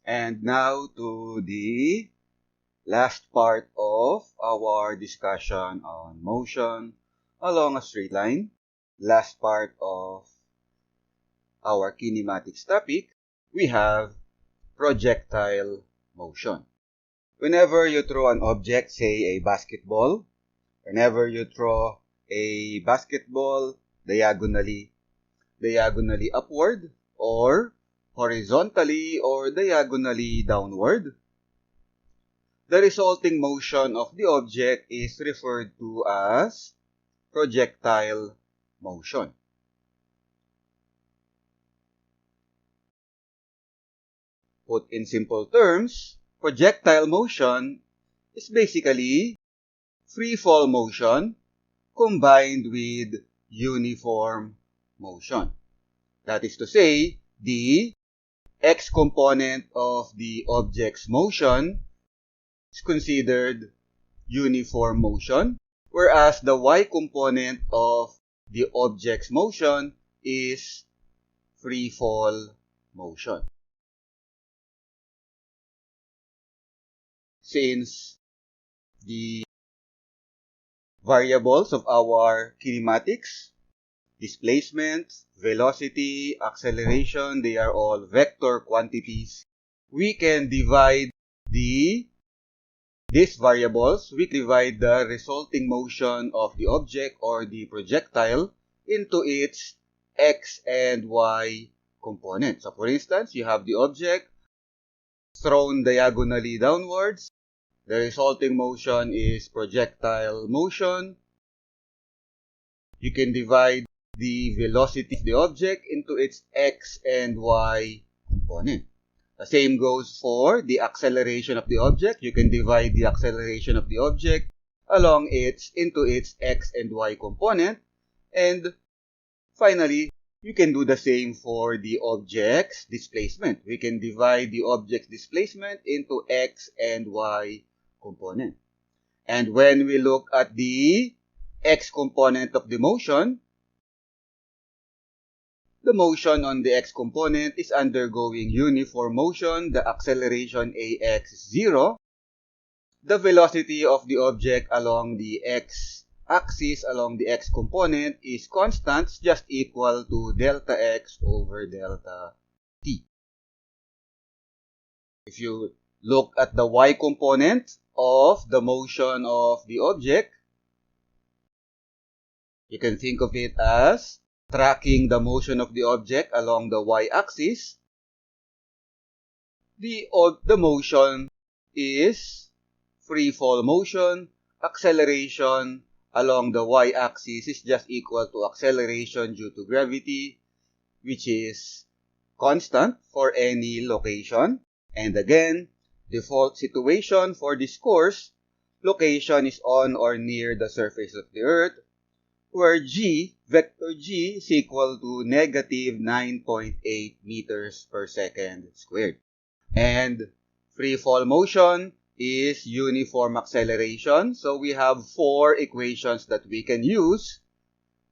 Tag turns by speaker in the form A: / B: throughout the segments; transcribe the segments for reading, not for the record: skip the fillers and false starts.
A: And now to the last part of our discussion on motion along a straight line. Last part of our kinematics topic, we have projectile motion. Whenever you throw an object, say a basketball, whenever you throw a basketball diagonally upward, or horizontally or diagonally downward, the resulting motion of the object is referred to as projectile motion. Put in simple terms, projectile motion is basically free fall motion combined with uniform motion. That is to say, the x component of the object's motion is considered uniform motion, whereas the y component of the object's motion is free fall motion. Since the variables of our kinematics, displacement, velocity, acceleration, they are all vector quantities, we can divide these variables, we divide the resulting motion of the object or the projectile into its x and y components. So for instance, you have the object thrown diagonally downwards. The resulting motion is projectile motion. You can divide the velocity of the object into its x and y component. The same goes for the acceleration of the object. You can divide the acceleration of the object into its x and y component. And finally, you can do the same for the object's displacement. We can divide the object's displacement into x and y component. And when we look at the x component of the motion on the x component is undergoing uniform motion. The acceleration ax is 0. The velocity of the object along the x-axis, along the x component, is constant, just equal to delta x over delta t. If you look at the y component of the motion of the object, you can think of it as tracking the motion of the object along the y-axis. The motion is free fall motion. Acceleration along the y-axis is just equal to acceleration due to gravity, which is constant for any location. And again, default situation for this course, location is on or near the surface of the Earth, where vector g is equal to negative 9.8 meters per second squared. And free fall motion is uniform acceleration. So we have 4 equations that we can use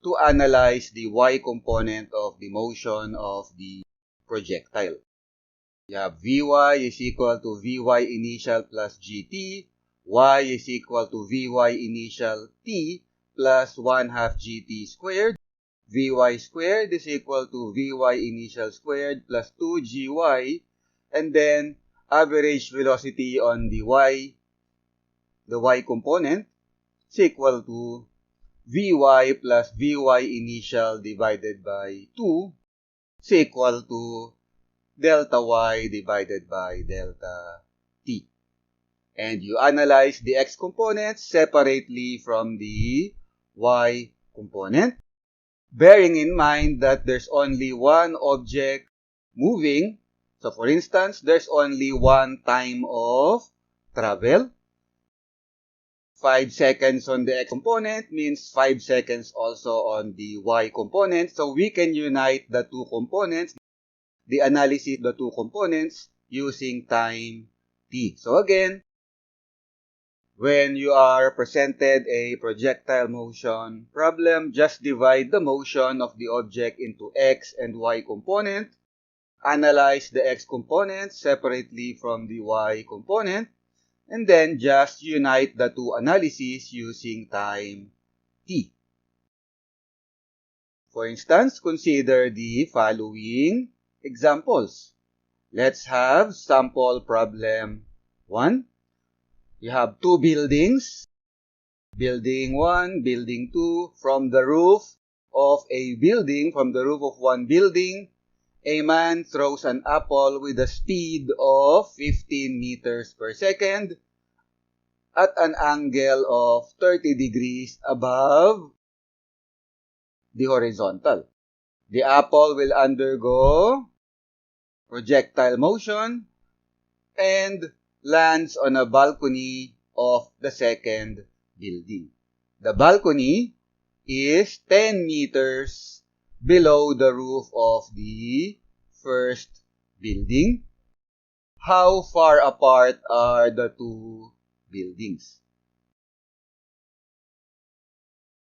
A: to analyze the y component of the motion of the projectile. You have Vy is equal to Vy initial plus Gt. Y is equal to Vy initial t plus 1/2 Gt squared. Vy squared is equal to Vy initial squared plus 2Gy. And then average velocity on the y component is equal to Vy plus Vy initial divided by 2 is equal to delta y divided by delta t. And you analyze the x components separately from the y component, bearing in mind that there's only one object moving. So for instance, there's only one time of travel. 5 seconds on the x component means 5 seconds also on the y component. So we can unite the two components, the analysis of the two components, using time t. So again, when you are presented a projectile motion problem, just divide the motion of the object into x and y component. analyze the x component separately from the y component, and then just unite the two analyses using time t. For instance, consider the following examples. Let's have sample problem 1. You have two buildings, building 1, building 2. From the roof of one building, a man throws an apple with a speed of 15 meters per second at an angle of 30 degrees above the horizontal. The apple will undergo projectile motion and lands on a balcony of the second building. The balcony is 10 meters below the roof of the first building. How far apart are the two buildings?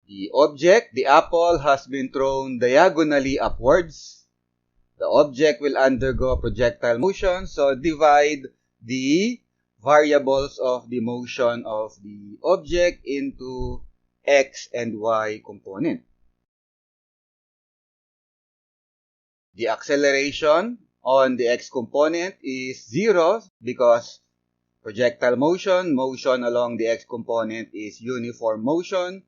A: The object, the apple, has been thrown diagonally upwards. The object will undergo projectile motion, so divide the variables of the motion of the object into x and y component. The acceleration on the x component is 0 because projectile motion along the x component is uniform motion.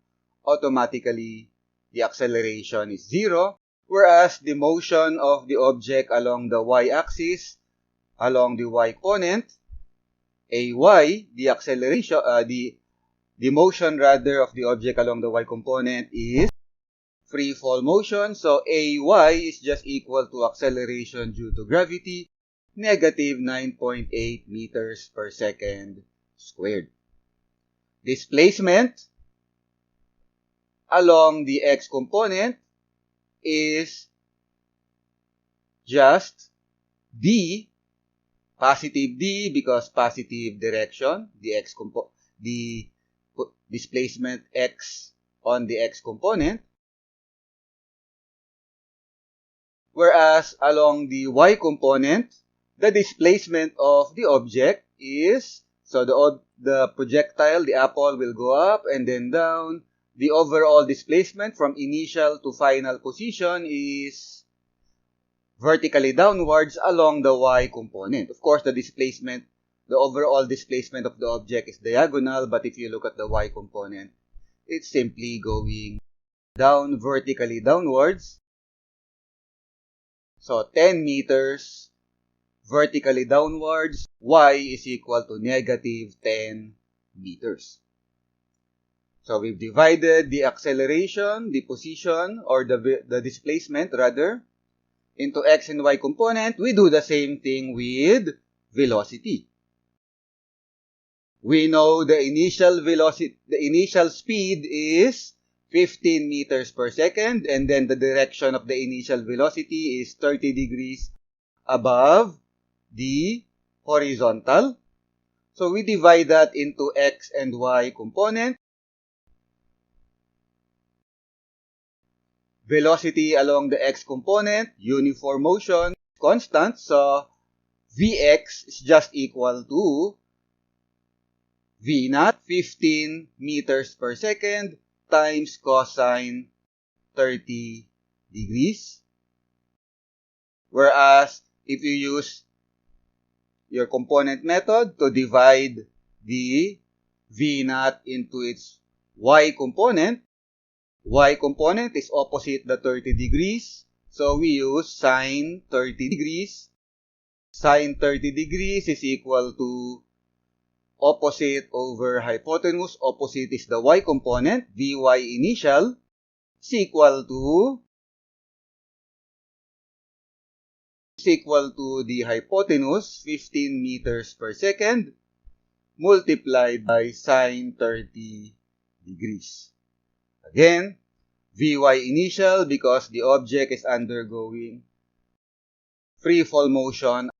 A: Automatically, the acceleration is 0, whereas the motion of the object along the y-axis, along the y-component, ay, the acceleration, the motion rather of the object along the y-component is free fall motion. So ay is just equal to acceleration due to gravity, negative 9.8 meters per second squared. Displacement along the x component is just d, positive d because positive direction, the displacement x on the x component. Whereas along the y component, the displacement of the object is, so the projectile, the apple, will go up and then down. The overall displacement from initial to final position is vertically downwards along the y component. Of course, the overall displacement of the object is diagonal, but if you look at the y component, it's simply going down vertically downwards. So 10 meters vertically downwards, y is equal to negative 10 meters. So we've divided the acceleration, the position, or the displacement rather, into x and y component. We do the same thing with velocity. We know the initial speed is 15 meters per second, and then the direction of the initial velocity is 30 degrees above the horizontal. So we divide that into x and y component. Velocity along the x component, uniform motion, constant. So Vx is just equal to V naught, 15 meters per second, times cosine 30 degrees. Whereas, if you use your component method to divide the V naught into its y component is opposite the 30 degrees. So we use sine 30 degrees. Sine 30 degrees is equal to opposite over hypotenuse. Opposite is the y component. Vy initial is equal to the hypotenuse, 15 meters per second, multiplied by sine 30 degrees. Again, Vy initial because the object is undergoing free fall motion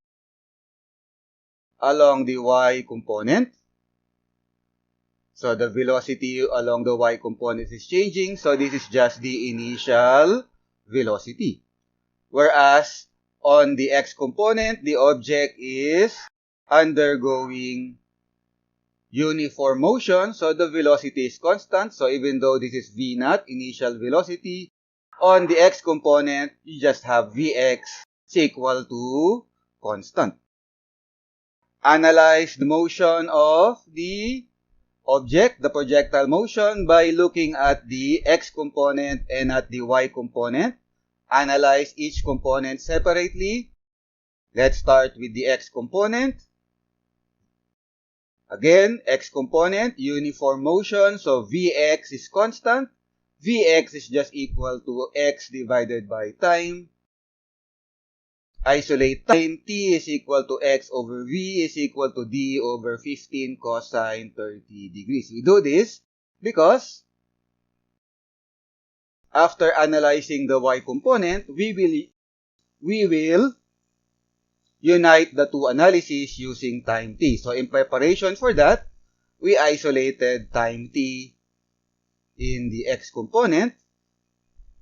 A: along the y component. So the velocity along the y component is changing. So this is just the initial velocity. Whereas On the x component, the object is undergoing uniform motion, so the velocity is constant. So even though this is v naught, initial velocity, on the x component, you just have vx is equal to constant. Analyze the motion of the object, the projectile motion, by looking at the x component and at the y component. Analyze each component separately. Let's start with the x component. Again, x component, uniform motion, so Vx is constant. Vx is just equal to x divided by time. Isolate time, t is equal to x over v is equal to d over 15 cosine 30 degrees. We do this because after analyzing the y component, we will unite the two analyses using time t. So in preparation for that, we isolated time t in the x component,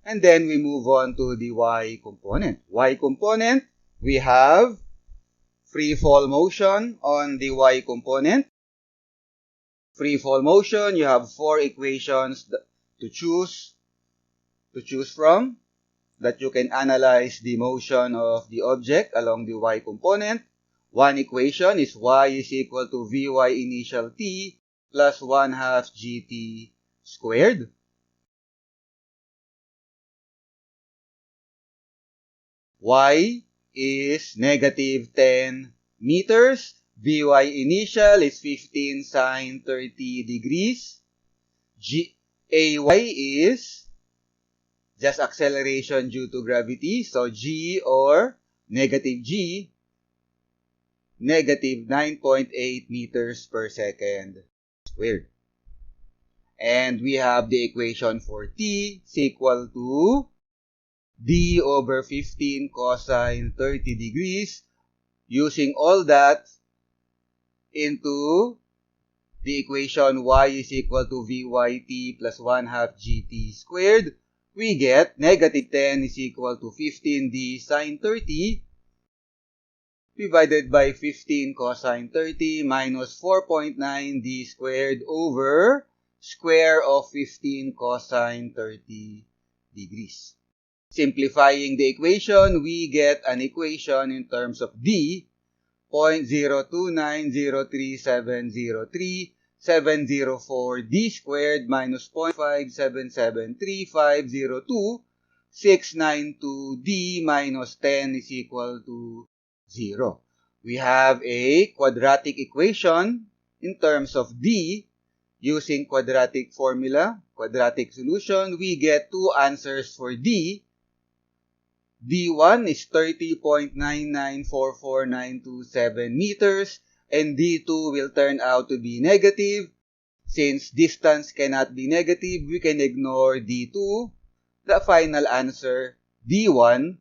A: and then we move on to the y component. Y component, we have free fall motion on the y component. Free fall motion, you have 4 equations to choose from, that you can analyze the motion of the object along the y component. One equation is y is equal to vy initial t plus 1/2 gt squared. Y is negative 10 meters. Vy initial is 15 sine 30 degrees. Ay is just acceleration due to gravity. So g, or negative g, negative 9.8 meters per second squared. And we have the equation for t is equal to d over 15 cosine 30 degrees. Using all that into the equation y is equal to vyt plus 1/2 gt squared, we get negative 10 is equal to 15d sine 30 divided by 15 cosine 30 minus 4.9d squared over square of 15 cosine 30 degrees. Simplifying the equation, we get an equation in terms of d, 0.029033703 d squared minus 0.5773502,692d minus 10 is equal to 0. We have a quadratic equation in terms of d. Using quadratic formula, quadratic solution, we get two answers for d. D1 is 30.9944927 meters, and D2 will turn out to be negative. Since distance cannot be negative, we can ignore D2. The final answer, D1,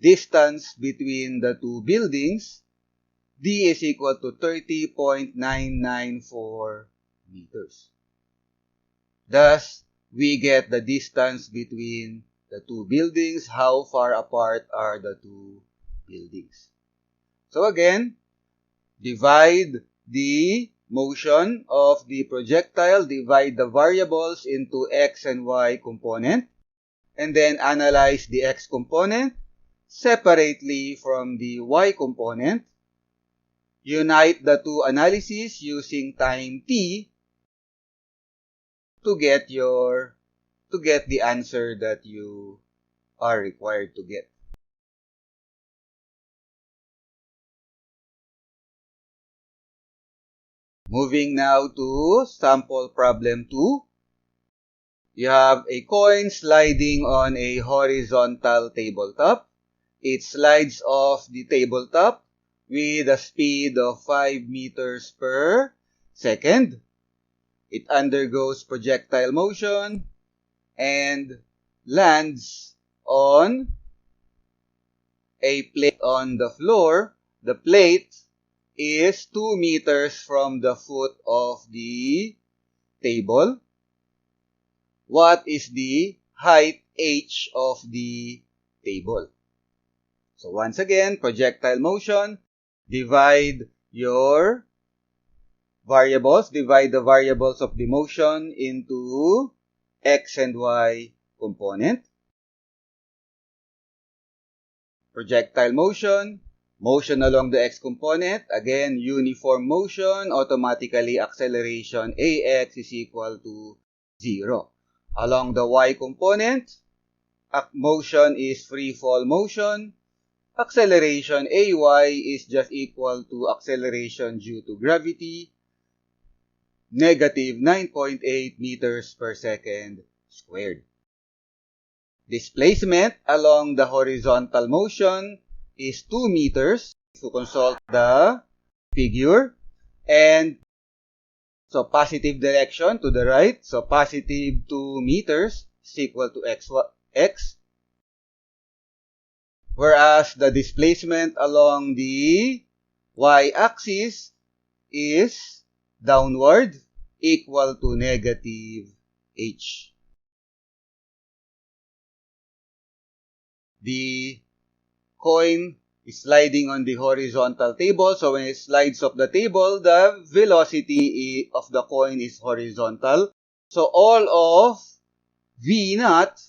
A: distance between the two buildings, D is equal to 30.994 meters. Thus, we get the distance between the two buildings. How far apart are the two buildings? So again, divide the motion of the projectile, divide the variables into x and y component, and then analyze the x component separately from the y component. Unite the two analyses using time t to get the answer that you are required to get. Moving now to sample problem 2. You have a coin sliding on a horizontal tabletop. It slides off the tabletop with a speed of 5 meters per second. It undergoes projectile motion and lands on a plate on the floor. The plate is 2 meters from the foot of the table. What is the height h of the table? So once again, projectile motion, divide the variables of the motion into x and y component. Projectile motion, motion along the x component, again, uniform motion, automatically acceleration ax is equal to 0. Along the y component, motion is free fall motion, acceleration ay is just equal to acceleration due to gravity, negative 9.8 meters per second squared. Displacement along the horizontal motion is 2 meters. To consult the figure. And so positive direction to the right. So positive 2 meters is equal to x. Whereas the displacement along the y-axis is downward, equal to negative h. The coin is sliding on the horizontal table. So when it slides off the table, the velocity of the coin is horizontal. So all of v naught,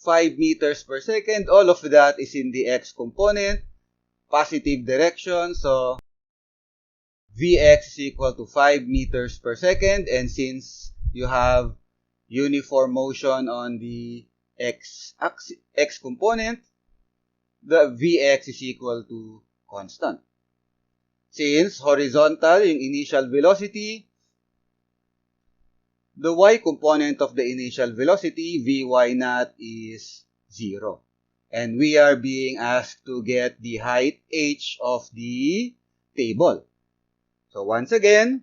A: 5 meters per second, all of that is in the x component, positive direction. So Vx is equal to 5 meters per second. And since you have uniform motion on the x component, the Vx is equal to constant. Since horizontal yung initial velocity, the y component of the initial velocity, Vy naught, is 0. And we are being asked to get the height h of the table. So once again,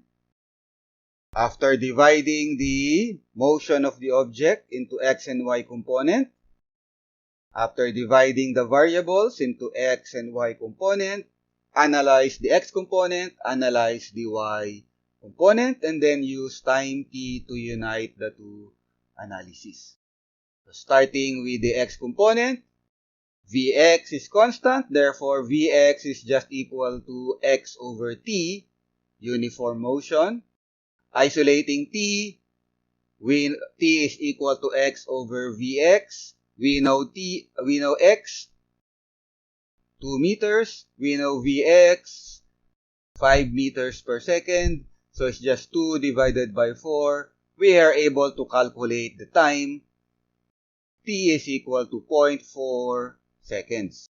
A: after dividing the motion of the object into x and y component, after dividing the variables into x and y component, analyze the x component, analyze the y component, and then use time t to unite the two analyses. So starting with the x component, Vx is constant, therefore Vx is just equal to x over t, uniform motion. Isolating t, t is equal to x over Vx. We know x, 2 meters. We know Vx, 5 meters per second. So it's just 2 divided by 4. We are able to calculate the time. T is equal to 0.4 seconds.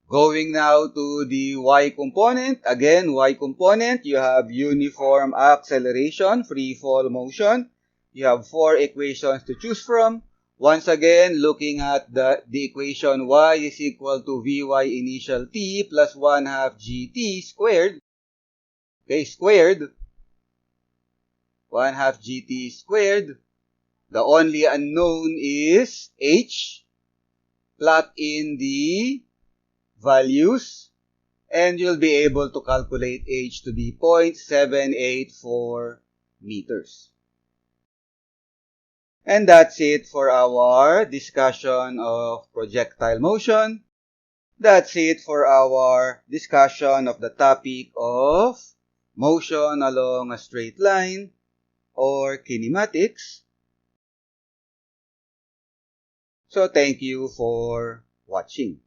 A: Going now to the y component. Again, y component, you have uniform acceleration, free fall motion. You have 4 equations to choose from. Once again, looking at the equation y is equal to Vy initial t plus 1/2 gt squared. Okay, squared. 1/2 gt squared. The only unknown is h. Plot in the values, and you'll be able to calculate h to be 0.784 meters. And that's it for our discussion of projectile motion. That's it for our discussion of the topic of motion along a straight line or kinematics. So thank you for watching.